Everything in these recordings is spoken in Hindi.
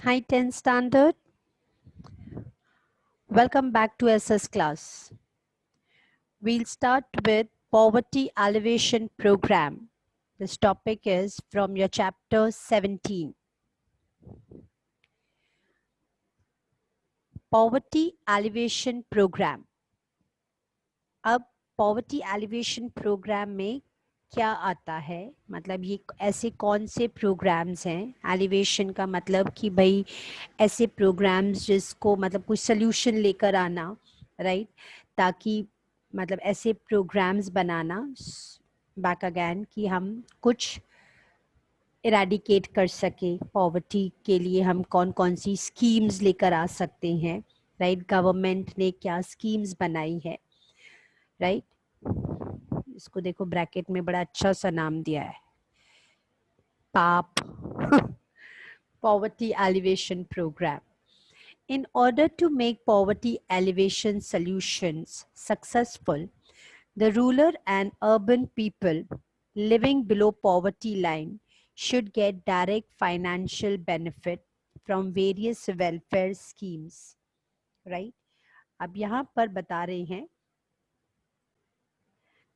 Hi 10 standard. Welcome back to SS class. We'll start with poverty alleviation program. This topic is from your chapter 17. Poverty alleviation program. अब poverty alleviation program में क्या आता है, मतलब ये ऐसे कौन से प्रोग्राम्स हैं. एलिवेशन का मतलब कि भाई ऐसे प्रोग्राम्स जिसको मतलब कुछ सोल्यूशन लेकर आना, राइट, ताकि मतलब ऐसे प्रोग्राम्स बनाना बैक अगेन कि हम कुछ इरेडिकेट कर सके पॉवर्टी के लिए. हम कौन कौन सी स्कीम्स लेकर आ सकते हैं, राइट, गवर्नमेंट ने क्या स्कीम्स बनाई है, राइट. इसको देखो ब्रैकेट में बड़ा अच्छा सा नाम दिया है, PAP. Poverty alleviation programme. In order to make poverty alleviation solutions successful, the rural and urban people living below poverty line should get direct financial benefit from various welfare schemes. Right? अब यहाँ पर बता रहे हैं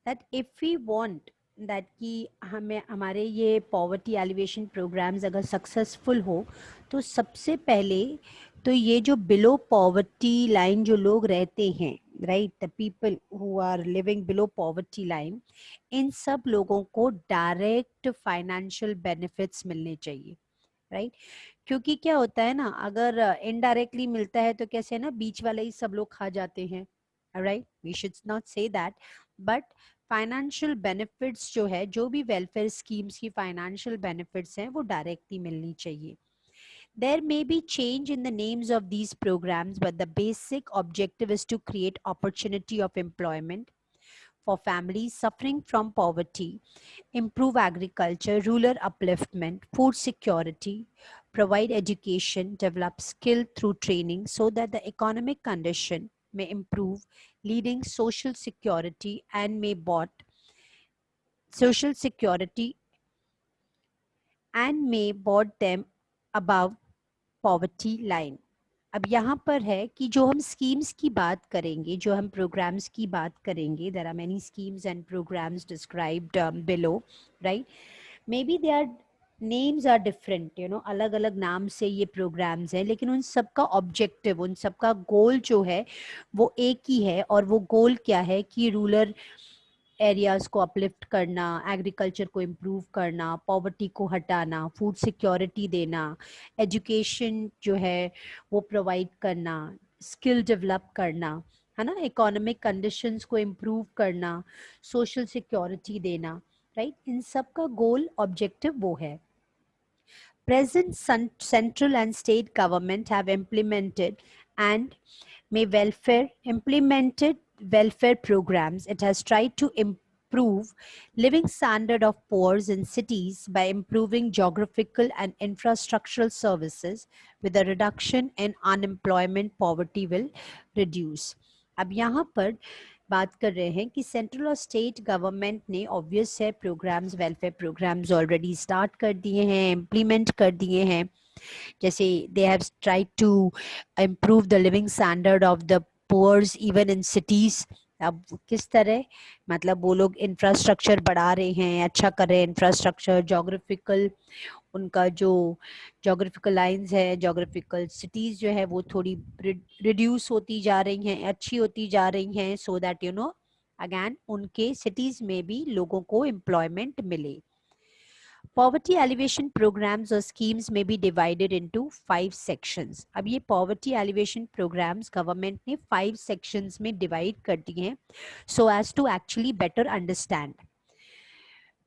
that if we want that कि हमें हमारे ये पॉवर्टी एलिवेशन प्रोग्राम्स अगर सक्सेसफुल हो तो सबसे पहले तो ये जो बिलो पॉवर्टी लाइन जो लोग रहते हैं, right, the people who are living below poverty line, इन सब लोगों को डायरेक्ट फाइनेंशियल बेनिफिट्स मिलने चाहिए, राइट. क्योंकि क्या होता है ना, अगर इनडायरेक्टली मिलता है तो कैसे है ना, बीच वाले ही सब लोग खा जाते हैं, right. We should not say that, but financial benefits जो है, जो भी वेलफेयर स्कीम्स की फाइनेंशियल बेनिफिट्स हैं वो डायरेक्टली मिलनी चाहिए. There may be change in the names of these programs, but the basic objective is to create opportunity of employment for families suffering from poverty, improve agriculture, rural upliftment, food security, provide education, develop skill through training so that the economic condition may improve, leading social security and may brought social security and may brought them above poverty line. अब यहाँ पर है कि जो हम स्कीम्स की बात करेंगे, जो हम प्रोग्राम्स की बात करेंगे, there are many schemes and programmes described below, right. Maybe they are names are different, you know, अलग अलग नाम से ये प्रोग्राम्स हैं, लेकिन उन सबका ऑब्जेक्टिव, उन सबका गोल जो है वो एक ही है. और वो गोल क्या है कि रूरल एरियाज को अपलिफ्ट करना, एग्रीकल्चर को इम्प्रूव करना, पॉवर्टी को हटाना, फूड सिक्योरिटी देना, एजुकेशन जो है वो प्रोवाइड करना, स्किल डेवलप करना, है ना, इकोनॉमिक कंडीशंस को इम्प्रूव करना, सोशल सिक्योरिटी देना, राइट. इन सब का गोल ऑब्जेक्टिव वो है. Present central and state government have implemented and may welfare implemented welfare programs. It has tried to improve living standard of poor in cities by improving geographical and infrastructural services with a reduction in unemployment. Poverty will reduce. अब यहाँ पर बात कर रहे हैं कि सेंट्रल और स्टेट गवर्नमेंट ने ऑब्वियस है programmes, welfare programmes already start कर दिए हैं, इम्प्लीमेंट कर दिए हैं. जैसे they have tried to improve the living standard of the poors even in cities. अब किस तरह, मतलब वो लोग इंफ्रास्ट्रक्चर बढ़ा रहे हैं, अच्छा कर रहे हैं इंफ्रास्ट्रक्चर, जोग्राफिकल उनका जो जोग्राफिकल लाइंस है, जोग्राफिकल सिटीज़ जो है वो थोड़ी रिड्यूस होती जा रही हैं, अच्छी होती जा रही हैं, so that you know again उनके सिटीज़ में भी लोगों को एम्प्लॉयमेंट मिले. Poverty alleviation programs or schemes may be divided into 5 sections. अब ये poverty alleviation programs government ने 5 sections में divide कर दिए हैं so as to actually better understand.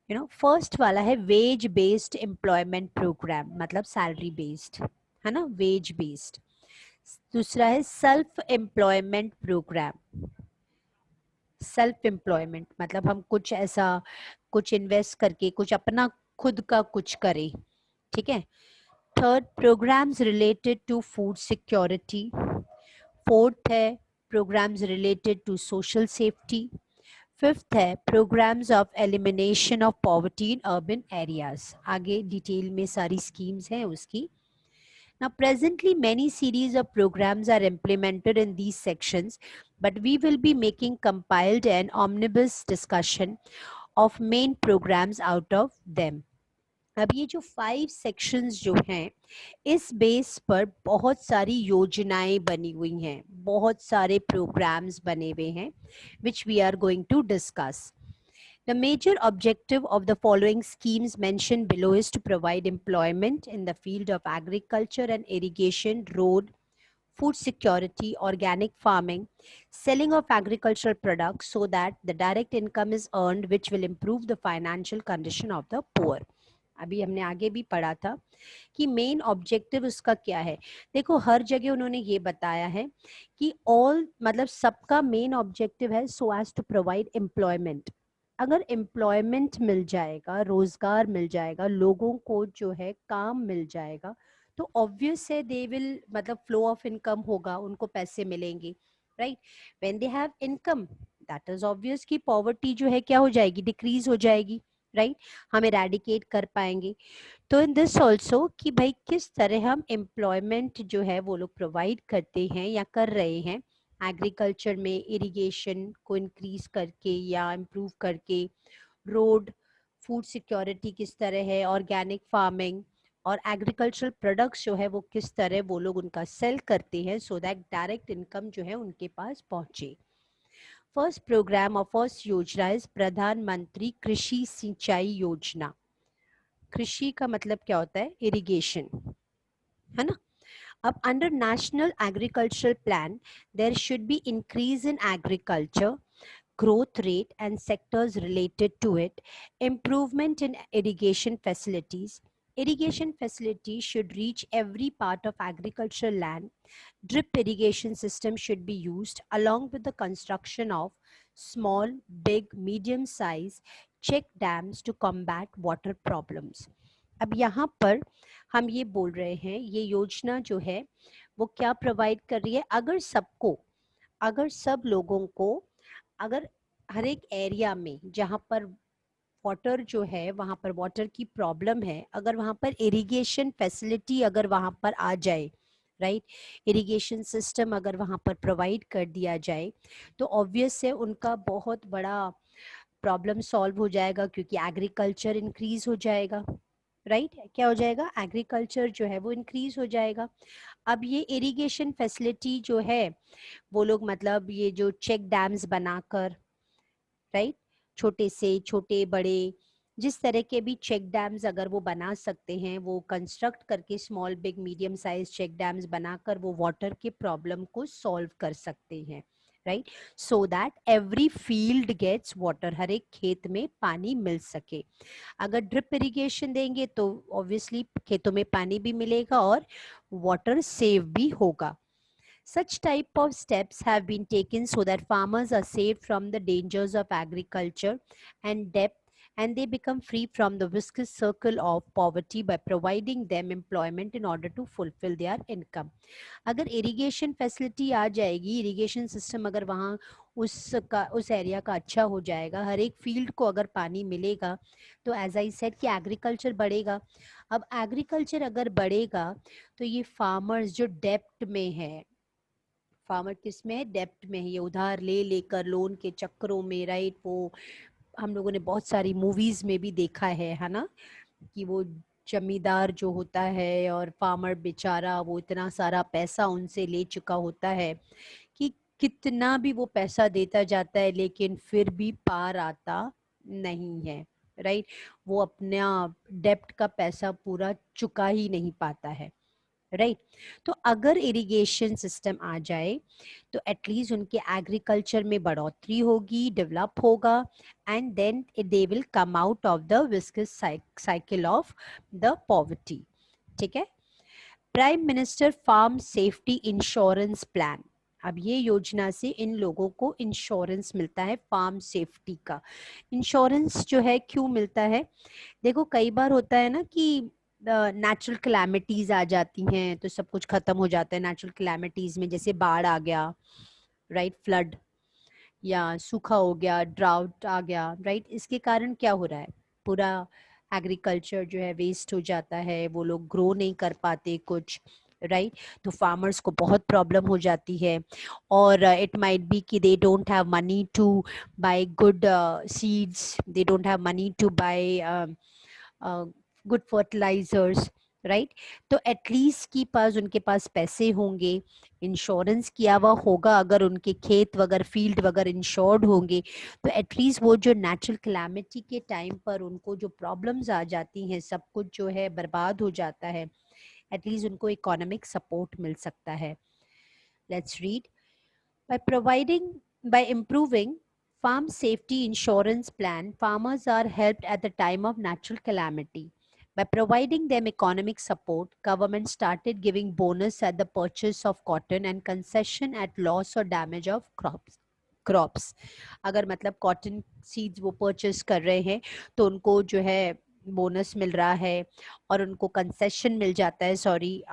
You know, first वाला है वेज बेस्ड एम्प्लॉयमेंट प्रोग्राम, मतलब सैलरी बेस्ड, है ना, वेज बेस्ड. दूसरा है self employment programme. Self employment मतलब हम कुछ ऐसा कुछ इन्वेस्ट करके कुछ अपना खुद का कुछ करें, ठीक है. Third, programmes related to food security. Fourth है programmes related to social safety. Fifth है programmes of elimination of poverty in urban areas. आगे डिटेल में सारी स्कीम्स हैं उसकी. Now, presently, many series of programs are implemented in these sections, but we will be making compiled and omnibus discussion of main programs out of them. अब ये जो 5 सेक्शंस जो हैं, इस बेस पर बहुत सारी योजनाएं बनी हुई हैं, बहुत सारे प्रोग्राम्स बने हुए हैं, which we are going to discuss. The major objective of the following schemes mentioned below is to provide employment in the field of agriculture and irrigation, road, food security, organic farming, selling of agricultural products so that the direct income is earned which will improve the financial condition of the poor. अभी हमने आगे भी पढ़ा था कि मेन ऑब्जेक्टिव उसका क्या है. देखो हर जगह उन्होंने ये बताया है कि ऑल मतलब सबका मेन ऑब्जेक्टिव है so as to provide employment. अगर एम्प्लॉयमेंट मिल जाएगा, रोजगार मिल जाएगा, लोगों को जो है काम मिल जाएगा, तो ऑब्वियस है दे विल मतलब फ्लो ऑफ इनकम होगा, उनको पैसे मिलेंगे, right. When they have income that is obvious कि पॉवर्टी जो है क्या हो जाएगी, डिक्रीज हो जाएगी, राइट. हम इरेडिकेट कर पाएंगे. तो इन दिस ऑल्सो कि भाई किस तरह हम एम्प्लॉयमेंट जो है वो लोग प्रोवाइड करते हैं या कर रहे हैं एग्रीकल्चर में, इरिगेशन को इंक्रीज करके या इम्प्रूव करके, रोड, फूड सिक्योरिटी किस तरह है, ऑर्गेनिक फार्मिंग और एग्रीकल्चरल प्रोडक्ट्स जो है वो किस तरह वो लोग उनका सेल करते हैं सो दैट डायरेक्ट इनकम जो है उनके पास पहुंचे. फर्स्ट प्रोग्राम और फर्स्ट योजना इज प्रधानमंत्री कृषि सिंचाई योजना. कृषि का मतलब क्या होता है, इरिगेशन, है ना. अब under national agricultural plan there should be increase in agriculture growth rate and sectors related to it, improvement in irrigation facilities. Irrigation facilities should reach every part of agricultural land. Drip irrigation system should be used along with the construction of small, big, medium size check dams to combat water problems. अब यहाँ पर हम ये बोल रहे हैं ये योजना जो है वो क्या प्रोवाइड कर रही है, अगर सबको, अगर सब लोगों को, अगर हर एक एरिया में जहाँ पर वाटर जो है वहाँ पर वाटर की प्रॉब्लम है, अगर वहाँ पर इरिगेशन फैसिलिटी अगर वहाँ पर आ जाए, राइट, इरिगेशन सिस्टम अगर वहाँ पर प्रोवाइड कर दिया जाए तो ऑब्वियस है उनका बहुत बड़ा प्रॉब्लम सॉल्व हो जाएगा क्योंकि एग्रीकल्चर इंक्रीज हो जाएगा, राइट. क्या हो जाएगा, एग्रीकल्चर जो है वो इंक्रीज हो जाएगा. अब ये इरिगेशन फैसिलिटी जो है वो लोग मतलब ये जो चेक डैम्स बनाकर, राइट, छोटे से छोटे बड़े जिस तरह के भी चेक डैम्स अगर वो बना सकते हैं वो कंस्ट्रक्ट करके small big medium size check dams बनाकर वो वाटर के प्रॉब्लम को सॉल्व कर सकते हैं, right, so that every field gets water, हर एक खेत में पानी मिल सके. अगर ड्रिप इरिगेशन देंगे तो ऑब्वियसली खेतों में पानी भी मिलेगा और वाटर सेव भी होगा. Such type of steps have been taken so that farmers are saved from the dangers of agriculture and debt, and they become free from the vicious circle of poverty by providing them employment in order to fulfill their income. अगर irrigation facility आ जाएगी, irrigation system अगर वहाँ उस एरिया का अच्छा हो जाएगा, हर एक फील्ड को अगर पानी मिलेगा तो एज आई सेड कि एग्रीकल्चर बढ़ेगा. अब एग्रीकल्चर अगर बढ़ेगा तो ये फार्मर्स जो डेप्ट में है, फार्मर किस में है, डेप्ट में है, ये उधार ले लेकर लोन के चक्करों में, राइट, वो हम लोगों ने बहुत सारी मूवीज में भी देखा है ना, कि वो जमींदार जो होता है और फार्मर बेचारा वो इतना सारा पैसा उनसे ले चुका होता है कि कितना भी वो पैसा देता जाता है लेकिन फिर भी पार आता नहीं है, राइट. वो अपना डेप्ट का पैसा पूरा चुका ही नहीं पाता है, राइट. तो अगर इरिगेशन सिस्टम आ जाए तो एटलीस्ट उनके एग्रीकल्चर में बढ़ोतरी होगी, डेवलप होगा, and then they will come out of the विस्कस साइकिल ऑफ द पॉवर्टी. ठीक है. Prime minister farm safety insurance plan. अब ये योजना से इन लोगों को इंश्योरेंस मिलता है, फार्म सेफ्टी का इंश्योरेंस जो है क्यों मिलता है. देखो कई बार होता है ना कि नेचुरल क्लैमिटीज आ जाती हैं तो सब कुछ खत्म हो जाता है नेचुरल क्लैमिटीज में, जैसे बाढ़ आ गया, राइट, फ्लड या सूखा हो गया, ड्राउट आ गया, राइट. इसके कारण क्या हो रहा है, पूरा एग्रीकल्चर जो है वेस्ट हो जाता है, वो लोग ग्रो नहीं कर पाते कुछ, राइट तो फार्मर्स को बहुत प्रॉब्लम हो जाती है और इट माइट बी कि they don't have money to buy good seeds, they don't have money to buy good fertilisers, right तो एटलीस्ट की पास उनके पास पैसे होंगे, इंश्योरेंस किया हुआ होगा, अगर उनके खेत वगैरह फील्ड वगैरह इंश्योर्ड होंगे तो एटलीस्ट वो जो नेचुरल कैलामिटी के टाइम पर उनको जो प्रॉब्लम्स आ जाती हैं, सब कुछ जो है बर्बाद हो जाता है, एटलीस्ट उनको इकोनॉमिक सपोर्ट मिल सकता है. Let's read. By improving farm safety insurance plan, farmers are helped at the time of natural calamity. By providing them economic support, government started giving bonus at the purchase of cotton and concession at loss or damage of crops. अगर मतलब कॉटन सीड्स वो परचेस कर रहे हैं तो उनको जो है बोनस मिल रहा है और उनको कंसेशन मिल जाता है, सॉरी,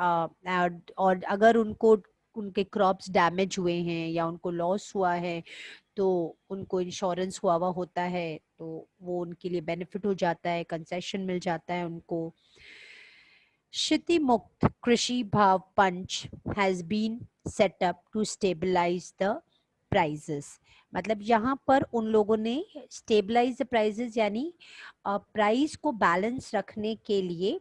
और अगर उनको उनके क्रॉप्स डैमेज हुए हैं या उनको लॉस हुआ है तो उनको इंश्योरेंस हुआ हुआ होता है तो वो उनके लिए बेनिफिट हो जाता है, कंसेशन मिल जाता है उनको. क्षति मुक्त कृषि भाव पंच has been set up to stabilise the prices. मतलब यहाँ पर उन लोगों ने स्टेबलाइज द प्राइजेस यानी प्राइस को बैलेंस रखने के लिए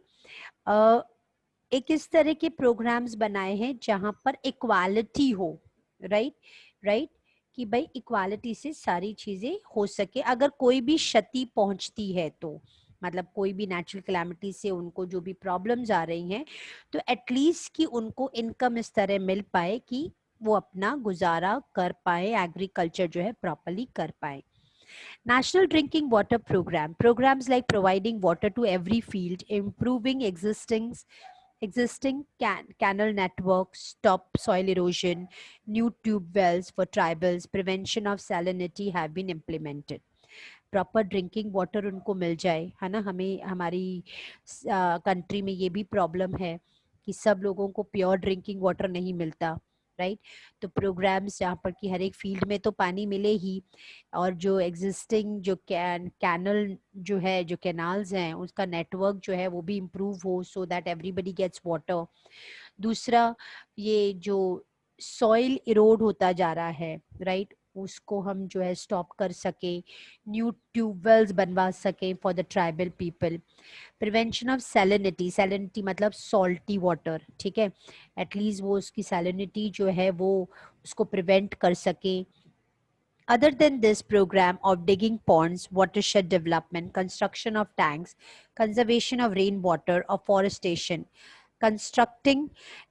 एक इस तरह के प्रोग्राम्स बनाए हैं जहां पर इक्वालिटी हो, राइट राइट कि भाई इक्वालिटी से सारी चीजें हो सके. अगर कोई भी क्षति पहुंचती है तो मतलब कोई भी नेचुरल कैलामिटी से उनको जो भी प्रॉब्लम्स आ रही हैं तो एटलीस्ट कि उनको इनकम इस तरह मिल पाए कि वो अपना गुजारा कर पाए, एग्रीकल्चर जो है प्रॉपरली कर पाए. National Drinking Water Program. Programs like providing water to every field, improving existing canal networks, stop soil erosion, new tube wells for tribals, prevention of salinity have been implemented. Proper drinking water उनको मिल जाए, है ना. हमें हमारी कंट्री में ये भी प्रॉब्लम है कि सब लोगों को प्योर ड्रिंकिंग वाटर नहीं मिलता, राइट तो प्रोग्राम्स जहाँ पर कि हर एक फील्ड में तो पानी मिले ही और जो एग्जिस्टिंग जो कैनल जो है, जो कैनाल्स हैं उसका नेटवर्क जो है वो भी इम्प्रूव हो so that everybody gets water. दूसरा ये जो सॉइल इरोड होता जा रहा है, राइट उसको हम जो है स्टॉप कर सके, न्यू ट्यूबवेल्स बनवा सके for the tribal people. Prevention of salinity, salinity मतलब सॉल्टी वाटर, ठीक है, एटलीस्ट वो उसकी सैलिनिटी जो है वो उसको प्रिवेंट कर सके. Other than this program of digging ponds, watershed development, construction of tanks, conservation of rainwater, afforestation, constructing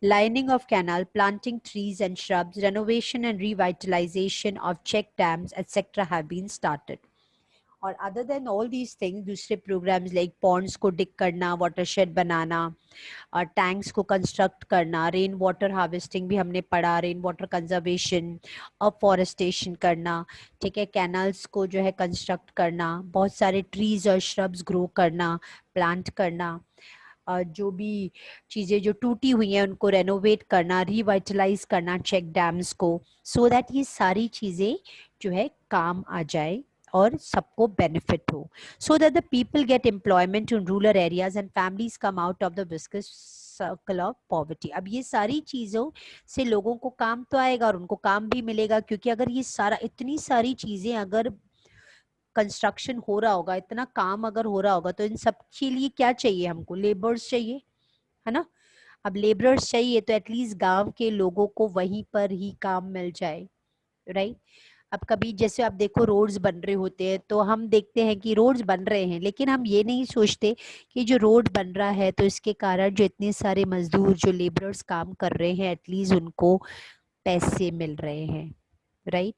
lining of canal, planting trees and shrubs, renovation and revitalization of check dams, etc. have been started. और other than all these things दूसरे प्रोग्राम्स लाइक पॉन्ड्स को डिक करना, वाटरशेड बनाना और टैंक्स को कंस्ट्रक्ट करना, रेन वाटर हार्वेस्टिंग भी हमने पढ़ा, रेन वाटर कंजर्वेशन, अफॉरेस्टेशन करना, ठीक है, कैनल्स को जो है कंस्ट्रक्ट करना, बहुत सारे ट्रीज और श्रब्स ग्रो करना, प्लांट करना, जो भी चीज़ें जो टूटी हुई हैं उनको रेनोवेट करना, रिवाइटलाइज करना चेक डैम्स को, सो दैट ये सारी चीज़ें जो है काम आ जाए और सबको बेनिफिट हो, so that the people get employment in rural areas and families come out of the viscous circle of poverty. अब ये सारी चीज़ों से लोगों को काम तो आएगा और उनको काम भी मिलेगा, क्योंकि अगर ये सारा इतनी सारी चीज़ें अगर कंस्ट्रक्शन हो रहा होगा, इतना काम अगर हो रहा होगा तो इन सब के लिए क्या चाहिए, हमको लेबर्स चाहिए, है ना. अब लेबरर्स चाहिए तो एटलीस्ट गांव के लोगों को वहीं पर ही काम मिल जाए, राइट. अब कभी जैसे आप देखो रोड्स बन रहे होते हैं तो हम देखते हैं कि रोड्स बन रहे हैं, लेकिन हम ये नहीं सोचते कि जो रोड बन रहा है तो इसके कारण जो इतने सारे मजदूर जो लेबरर्स काम कर रहे हैं एटलीस्ट उनको पैसे मिल रहे हैं, राइट.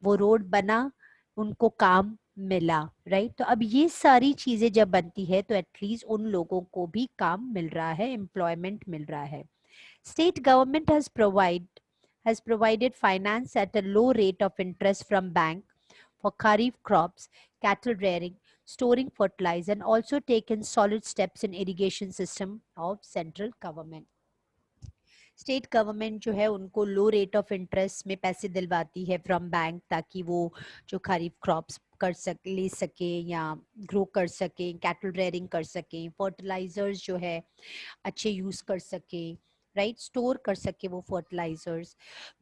वो रोड बना, उनको काम मिला, राइट. तो अब ये सारी चीजें जब बनती है तो एटलीस्ट उन लोगों को भी काम मिल रहा है, एम्प्लॉयमेंट मिल रहा है. State government has provided finance at a low rate of interest from bank for kharif crops, cattle rearing, storing fertilizer, and also taken solid steps in irrigation system of central government. State government जो है उनको लो रेट ऑफ इंटरेस्ट में पैसे दिलवाती है फ्रॉम बैंक, ताकि वो जो खरीफ क्रॉप्स कर सके, ले सके या ग्रो कर सके, कैटल रेयरिंग कर सके, फर्टिलाइजर्स जो है अच्छे यूज कर सके, right, store कर सके वो fertilizers.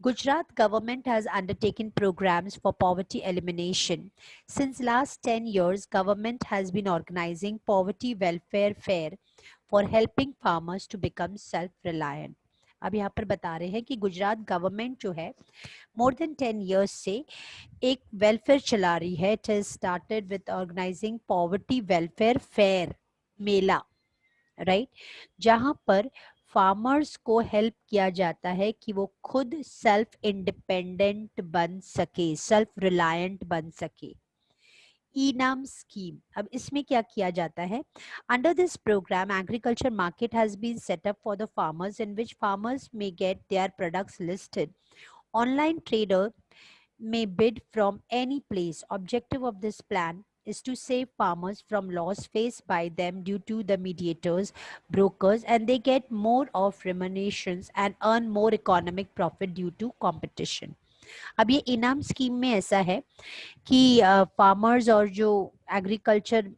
Gujarat government has undertaken programs for poverty elimination. Since last 10 years, government has been organizing poverty welfare fair for helping farmers to become self-reliant. अब यहाँ पर बता रहे हैं कि गुजरात गवर्नमेंट जो है मोर देन 10 years से एक वेलफेयर चला रही है. It has started with organising poverty welfare fair, मेला, राइट, जहां पर फार्मर्स को हेल्प किया जाता है कि वो खुद सेल्फ इंडिपेंडेंट बन सके, सेल्फ रिलायंट बन सके. ई-नाम स्कीम, अब इसमें क्या किया जाता है? Under this programme agriculture market has been set up for the farmers in which farmers may get their products listed. Online trader may bid from any place. Objective of this plan is to save farmers from loss faced by them due to the mediators, brokers, and they get more of remunerations and earn more economic profit due to competition. अब ये इनाम स्कीम में ऐसा है कि फार्मर्स और जो एग्रीकल्चर,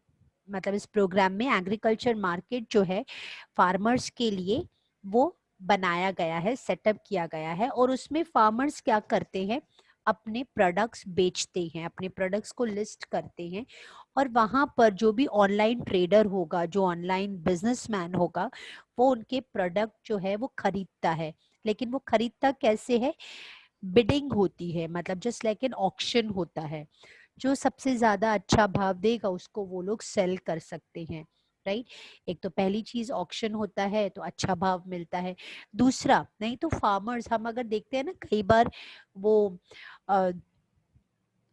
मतलब इस प्रोग्राम में एग्रीकल्चर मार्केट जो है फार्मर्स के लिए वो बनाया गया है, सेटअप किया गया है, और उसमें फार्मर्स क्या करते हैं, अपने प्रोडक्ट्स बेचते हैं, अपने प्रोडक्ट्स को लिस्ट करते हैं, और वहां पर जो भी ऑनलाइन ट्रेडर होगा, जो ऑनलाइन बिजनेसमैन होगा, वो उनके प्रोडक्ट जो है वो खरीदता है. लेकिन वो खरीदता कैसे है? बिडिंग होती है, मतलब जस्ट लाइक एन ऑक्शन होता है. जो सबसे ज्यादा अच्छा भाव देगा उसको वो लोग सेल कर सकते हैं, राइट. एक तो पहली चीज ऑक्शन होता है तो अच्छा भाव मिलता है. दूसरा, नहीं तो फार्मर्स, हम अगर देखते हैं ना कई बार वो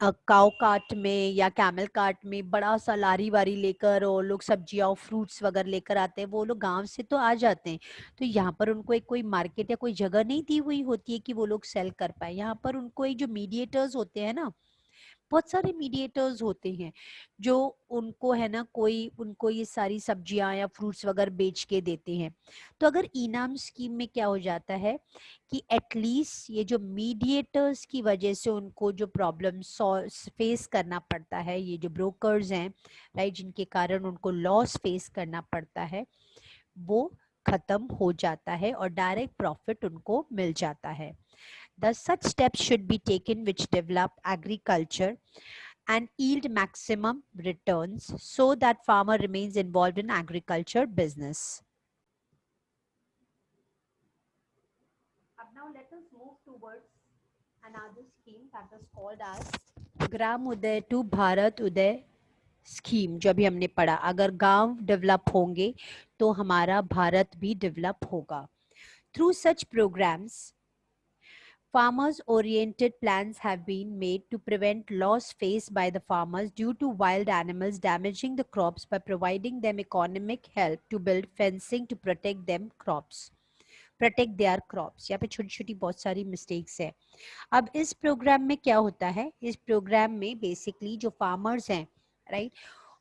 काउ कार्ट में या कैमल कार्ट में बड़ा सा लारी वारी लेकर और लोग सब्जियां और फ्रूट्स वगैरह लेकर आते हैं. वो लोग गांव से तो आ जाते हैं, तो यहाँ पर उनको एक कोई मार्केट या कोई जगह नहीं दी हुई होती है कि वो लोग सेल कर पाए. यहाँ पर उनको एक जो मीडिएटर्स होते हैं ना, बहुत सारे मीडिएटर्स होते हैं जो उनको है ना, कोई उनको ये सारी सब्जियां या फ्रूट्स वगैरह बेच के देते हैं. तो अगर इनाम स्कीम में क्या हो जाता है कि एटलीस्ट ये जो मीडिएटर्स की वजह से उनको जो प्रॉब्लम फेस करना पड़ता है, ये जो ब्रोकर्स हैं, राइट, जिनके कारण उनको लॉस फेस करना पड़ता है, वो खत्म हो जाता है और डायरेक्ट प्रॉफिट उनको मिल जाता है. Thus, such steps should be taken which develop agriculture and yield maximum returns so that farmer remains involved in agriculture business. Now let us move towards another scheme that is called as Gram Uday to Bharat Uday scheme. जो अभी हमने पढ़ा, अगर गांव डेवलप होंगे तो हमारा भारत भी डेवलप होगा. Through such programmes, farmers-oriented plans have been made to prevent loss faced by the farmers due to wild animals damaging the crops by providing them economic help to build fencing to protect their crops. यहाँ पे छोटी छोटी बहुत सारी मिस्टेक्स है. अब इस प्रोग्राम में क्या होता है? इस प्रोग्राम में बेसिकली जो फार्मर्स हैं, राइट,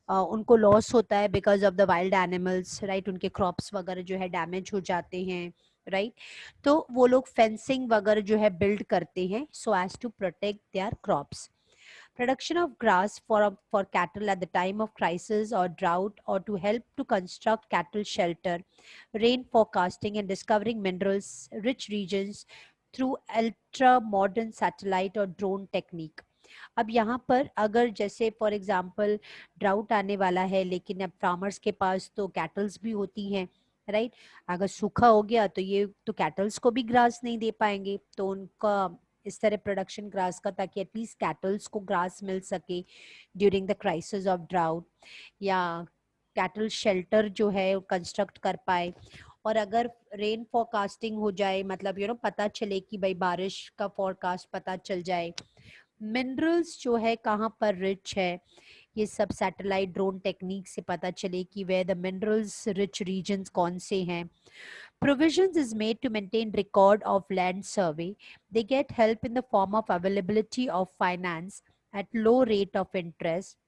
उनको लॉस होता है because of the wild animals, right, उनके क्रॉप्स वगैरह जो है डैमेज हो जाते हैं, राइट. तो वो लोग फेंसिंग वगैरह जो है बिल्ड करते हैं so as to protect their crops. Production of grass for cattle at the time of crisis or drought, or to help to construct cattle shelter, rain forecasting and discovering minerals rich regions through ultra modern satellite or drone technique. अब यहाँ पर अगर जैसे फॉर एग्जांपल ड्राउट आने वाला है, लेकिन अब फार्मर्स के पास तो कैटल्स भी होती हैं, राइट. अगर सूखा हो गया तो ये तो कैटल्स को भी ग्रास नहीं दे पाएंगे, तो उनका इस तरह प्रोडक्शन ग्रास का, ताकि एटलीस्ट कैटल्स को ग्रास मिल सके during the crisis of drought, या कैटल शेल्टर जो है कंस्ट्रक्ट कर पाए. और अगर रेन फोरकास्टिंग हो जाए, मतलब पता चले कि भाई बारिश का फोरकास्ट पता चल जाए, मिनरल्स जो है कहाँ पर रिच है, ये सब सैटेलाइट ड्रोन टेक्निक से पता चले कि वे द मिनरल्स रिच रीजन्स कौन से हैं. Provisions is made to maintain record of land survey. They get help in the form of availability of finance at low rate of interest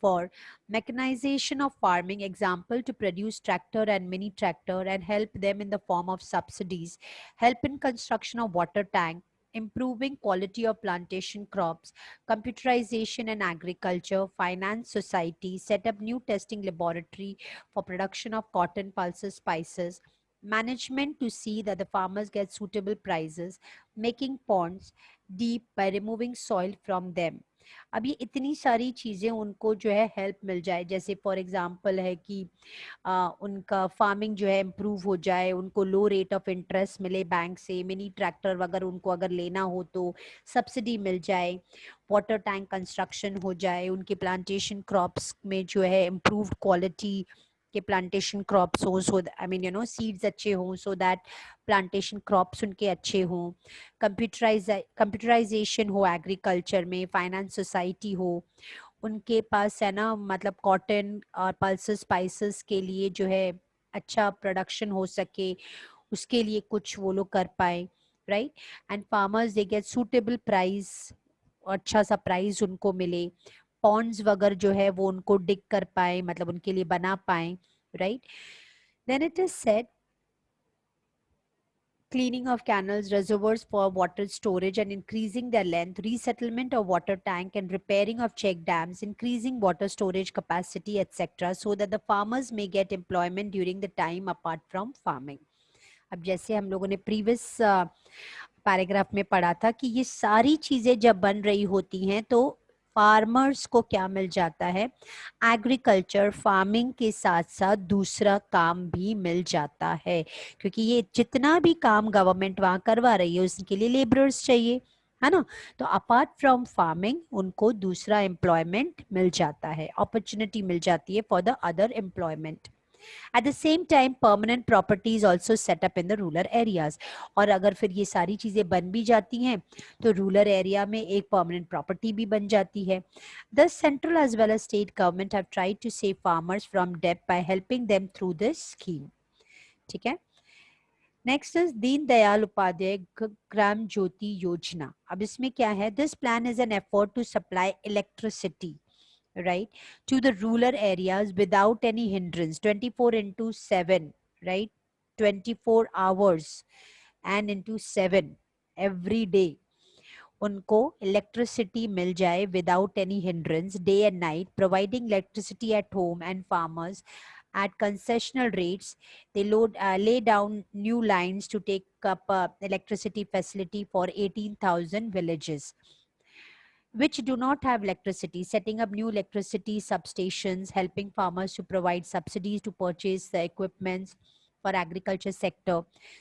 for mechanization of farming, example to produce tractor and mini tractor, and help them in the form of subsidies, help in construction of water tank, improving quality of plantation crops, computerization in agriculture, finance society, set up new testing laboratory for production of cotton, pulses, spices, management to see that the farmers get suitable prices, making ponds deep by removing soil from them. अब ये इतनी सारी चीज़ें उनको जो है हेल्प मिल जाए, जैसे फॉर एग्जांपल है कि उनका फार्मिंग जो है इम्प्रूव हो जाए, उनको लो रेट ऑफ इंटरेस्ट मिले बैंक से, मिनी ट्रैक्टर वगैरह उनको अगर लेना हो तो सब्सिडी मिल जाए, वाटर टैंक कंस्ट्रक्शन हो जाए, उनके प्लांटेशन क्रॉप्स में जो है इम्प्रूव्ड क्वालिटी के प्लांटेशन क्रॉप्स हो, so I mean you know seeds अच्छे हों, सो दैट प्लांटेशन क्रॉप्स उनके अच्छे हों, कंप्यूटराइजेशन हो एग्रीकल्चर में, फाइनेंस सोसाइटी हो, उनके पास है ना मतलब कॉटन और पल्सेस स्पाइसेस के लिए जो है अच्छा प्रोडक्शन हो सके, उसके लिए कुछ वो लोग कर पाए, right. And farmers they get suitable price, अच्छा सा प्राइस उनको मिले, पॉन्ड्स वगैरह जो है वो उनको डिग कर पाए, मतलब उनके लिए बना पाए, right. Then it is said cleaning of canals, reservoirs for water storage and increasing their length, resettlement of water tank and repairing of check dams, increasing water storage capacity, etc., so that the farmers may get employment during the time apart from farming. अब जैसे हम लोगों ने प्रीवियस पैराग्राफ में पढ़ा था कि ये सारी चीजें जब बन रही होती हैं तो फार्मर्स को क्या मिल जाता है, एग्रीकल्चर फार्मिंग के साथ साथ दूसरा काम भी मिल जाता है, क्योंकि ये जितना भी काम गवर्नमेंट वहां करवा रही है उसके लिए लेबरर्स चाहिए, है ना। तो अपार्ट फ्रॉम फार्मिंग उनको दूसरा एम्प्लॉयमेंट मिल जाता है, अपॉर्चुनिटी मिल जाती है for the other employment. At the same time, permanent property is also set up in the rural areas. और अगर फिर ये सारी चीजें बन भी जाती हैं तो रूरल एरिया में एक परमानेंट प्रॉपर्टी भी बन जाती है. Thus, central as well as state government have tried to save farmers from debt by helping them through this scheme. ठीक है. नेक्स्ट इज दीन दयाल उपाध्याय ग्राम ज्योति योजना. अब इसमें क्या है, this plan is an effort to supply electricity, right, to the rural areas without any hindrance, 24 into 7, right, 24 hours and into 7 every day उनको इलेक्ट्रिसिटी मिल जाए without any hindrance, day and night, providing electricity at home and farmers at concessional rates. They lay down new lines to take up electricity facility for 18,000 villages which do not have electricity, setting up new electricity substations, helping farmers to provide subsidies to purchase the equipments for agriculture sector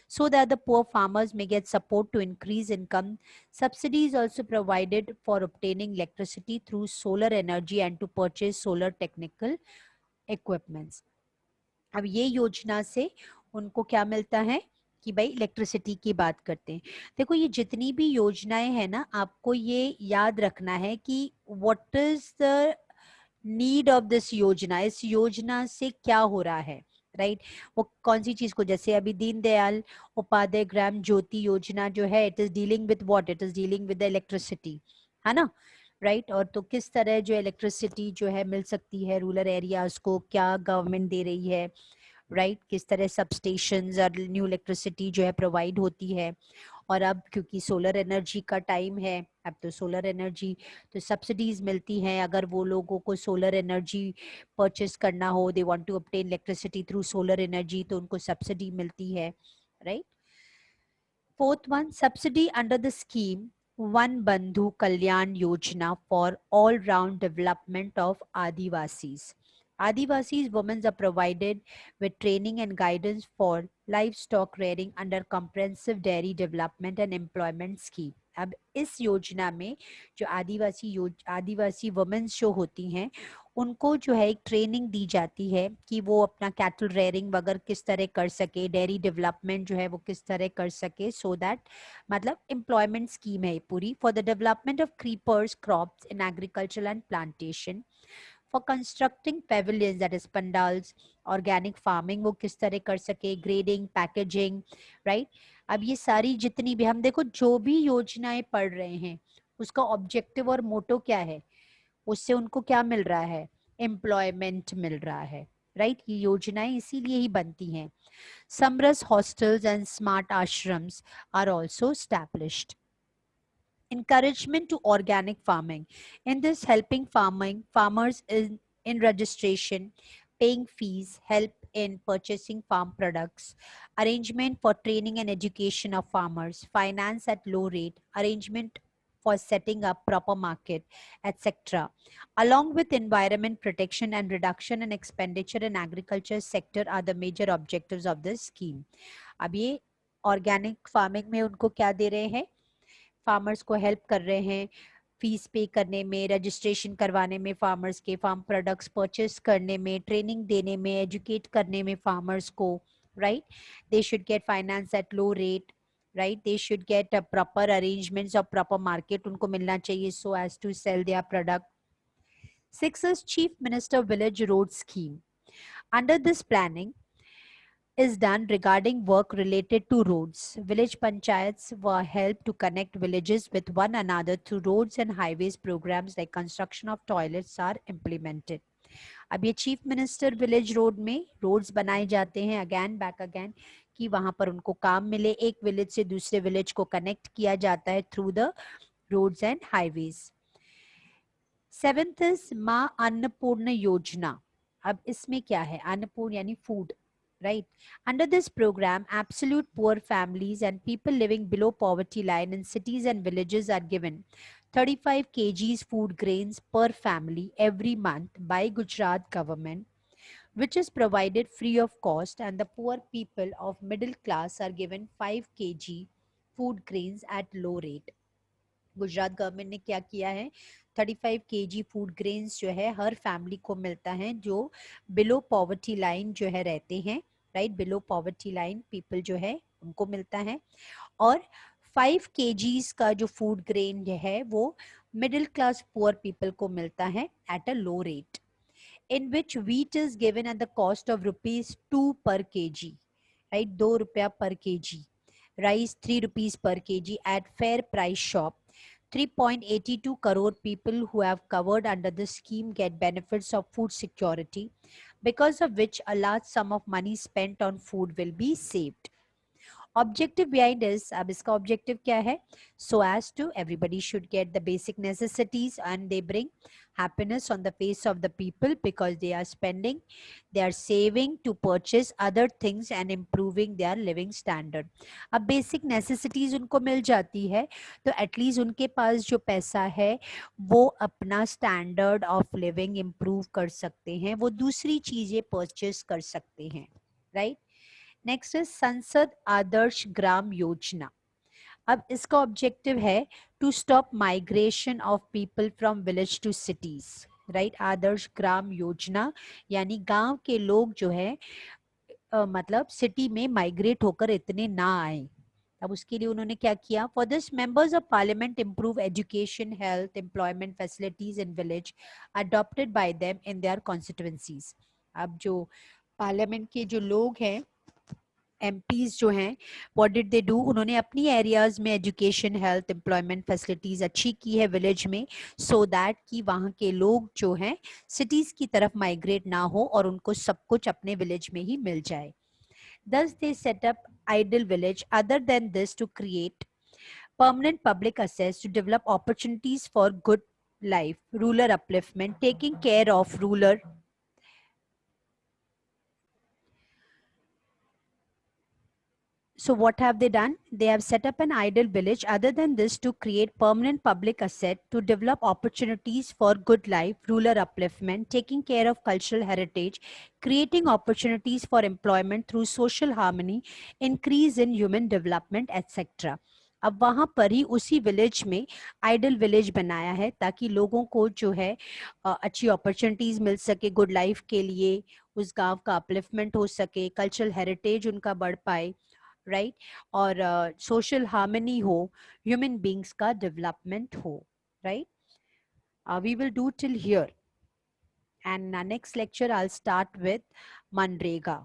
so that the poor farmers may get support to increase income. Subsidies also provided for obtaining electricity through solar energy and to purchase solar technical equipments. अब ये योजना से उनको क्या मिलता है कि भाई इलेक्ट्रिसिटी की बात करते हैं. देखो ये जितनी भी योजनाएं हैं ना, आपको ये याद रखना है कि what is the need of this योजना, इस योजना से क्या हो रहा है, राइट वो कौन सी चीज को, जैसे अभी दीनदयाल उपाध्याय ग्राम ज्योति योजना जो है, it is dealing with what, it is dealing with the electricity, है ना, राइट. और तो किस तरह जो इलेक्ट्रिसिटी जो है मिल सकती है रूरल एरियाज को, क्या गवर्नमेंट दे रही है, राइट, किस तरह सब स्टेशंस और न्यू इलेक्ट्रिसिटी जो है प्रोवाइड होती है. और अब क्योंकि सोलर एनर्जी का टाइम है, अब तो सोलर एनर्जी तो सब्सिडीज मिलती हैं, अगर वो लोगों को सोलर एनर्जी परचेस करना हो, they want to obtain electricity through solar energy, तो उनको सब्सिडी मिलती है, right. Fourth one, subsidy under the scheme Van Bandhu Kalyan Yojana for all round development of Adivasis. Adivasis women are provided with training and guidance for livestock rearing under comprehensive dairy development and employment scheme. अब इस योजना में जो आदिवासी वुमेन्स जो होती हैं उनको जो है एक ट्रेनिंग दी जाती है कि वो अपना कैटल रेयरिंग वगैरह किस तरह कर सके, डेयरी डेवलपमेंट जो है वो किस तरह कर सके, सो दैट मतलब एम्प्लॉयमेंट स्कीम है पूरी for the development of creepers crops in agriculture and plantation, for constructing pavilions, that is pandals, organic farming वो किस तरह कर सके, grading, packaging, right. अब ये सारी जितनी भी हम देखो जो भी योजनाएं पढ़ रहे हैं उसका ऑब्जेक्टिव और मोटो क्या है, उससे उनको क्या मिल रहा है, एम्प्लॉयमेंट मिल रहा है, राइट. ये योजनाएं इसीलिए ही बनती हैं. Samaras hostels and smart ashrams are also established. Encouragement to organic farming. In this, helping farmers in registration, paying fees, help in purchasing farm products, arrangement for training and education of farmers, finance at low rate, arrangement for setting up proper market, etc. Along with environment protection and reduction in expenditure in agriculture sector are the major objectives of this scheme. अब ये ऑर्गेनिक फार्मिंग में उनको क्या दे रहे हैं, फार्मर्स को हेल्प कर रहे हैं फीस पे करने में, रजिस्ट्रेशन करवाने में फार्मर्स के, फार्म प्रोडक्ट्स परचेस करने में, ट्रेनिंग देने में, एजुकेट करने में फार्मर्स को, right. They should get finance at low rate, right. They should get proper arrangements और प्रॉपर मार्केट उनको मिलना चाहिए so as to sell their product. 6 is Chief Minister Village Road Scheme. Under this planning is done regarding work related to roads. Village panchayats were helped to connect villages with one another through roads and highways. Programs like construction of toilets are implemented. अब ये चीफ मिनिस्टर विलेज रोड में रोड्स बनाए जाते हैं अगेन बैक अगेन कि वहां पर उनको काम मिले, एक विलेज से दूसरे विलेज को कनेक्ट किया जाता है through the roads and highways. 7th is माँ अन्नपूर्ण योजना. अब इसमें क्या है, अन्नपूर्ण यानी food, right. Under this program, absolute poor families and people living below poverty line in cities and villages are given 35 kgs food grains per family every month by Gujarat government, which is provided free of cost, and the poor people of middle class are given 5 kg food grains at low rate. Gujarat government ने क्या किया है, 35 kg फूड ग्रेन्स जो है हर फैमिली को मिलता है जो बिलो पॉवर्टी लाइन जो है रहते हैं, right. Below poverty line people जो है उनको मिलता है, और 5 kgs का जो फूड ग्रेन है वो मिडिल क्लास पुअर पीपल को मिलता है at a low rate, in which wheat is given at the cost of ₹2 per kg, right. 2 रुपया पर kg. Rice 3 rupees per kg at fair price shop. 3.82 crore people who have covered under this scheme get benefits of food security, because of which a large sum of money spent on food will be saved. Objective behind is, अब इसका objective क्या है, so as to everybody should get the basic necessities and they bring happiness on the face of the people because they are spending, they are saving to purchase other things and improving their living standard. अब basic necessities उनको मिल जाती है तो at least उनके पास जो पैसा है वो अपना standard of living improve कर सकते हैं, वो दूसरी चीजें purchase कर सकते हैं, right. नेक्स्ट इज संसद आदर्श ग्राम योजना. अब इसका ऑब्जेक्टिव है to stop migration of people from village to cities, right. Adarsh Gram Yojana यानी गांव के लोग जो है मतलब सिटी में माइग्रेट होकर इतने ना आए. अब उसके लिए उन्होंने क्या किया, for this members of parliament improve education, health, employment facilities in village adopted by them in their constituencies. अब जो पार्लियामेंट के जो लोग हैं, एमपीज जो हैं, व्हाट डिड दे डू, उन्होंने अपनी एरियाज में एजुकेशन, हेल्थ, एम्प्लॉयमेंट फैसिलिटीज अच्छी की है विलेज में, सो दैट कि वहाँ के लोग जो हैं सिटीज की तरफ माइग्रेट ना हो और उनको सब कुछ अपने विलेज में ही मिल जाए. Thus they set up ideal village. Other than this, to create permanent public access, to develop opportunities for good life, rural upliftment, taking care of rural. So what have they done? They have set up an ideal village. Other than this, to create permanent public asset, to develop opportunities for good life, rural upliftment, taking care of cultural heritage, creating opportunities for employment through social harmony, increase in human development, etc. अब वहां पर ही उसी विलेज में आइडल विलेज बनाया है ताकि लोगों को जो है अच्छी अपॉर्चुनिटीज मिल सके गुड लाइफ के लिए, उस गांव का अपलिफ्टमेंट हो सके, कल्चरल हेरिटेज उनका बढ़ पाए, राइट. और सोशल हार्मनी हो, ह्यूमन बींग्स का डेवलपमेंट हो, right. We will do till here, and next lecture I'll start with Manrega.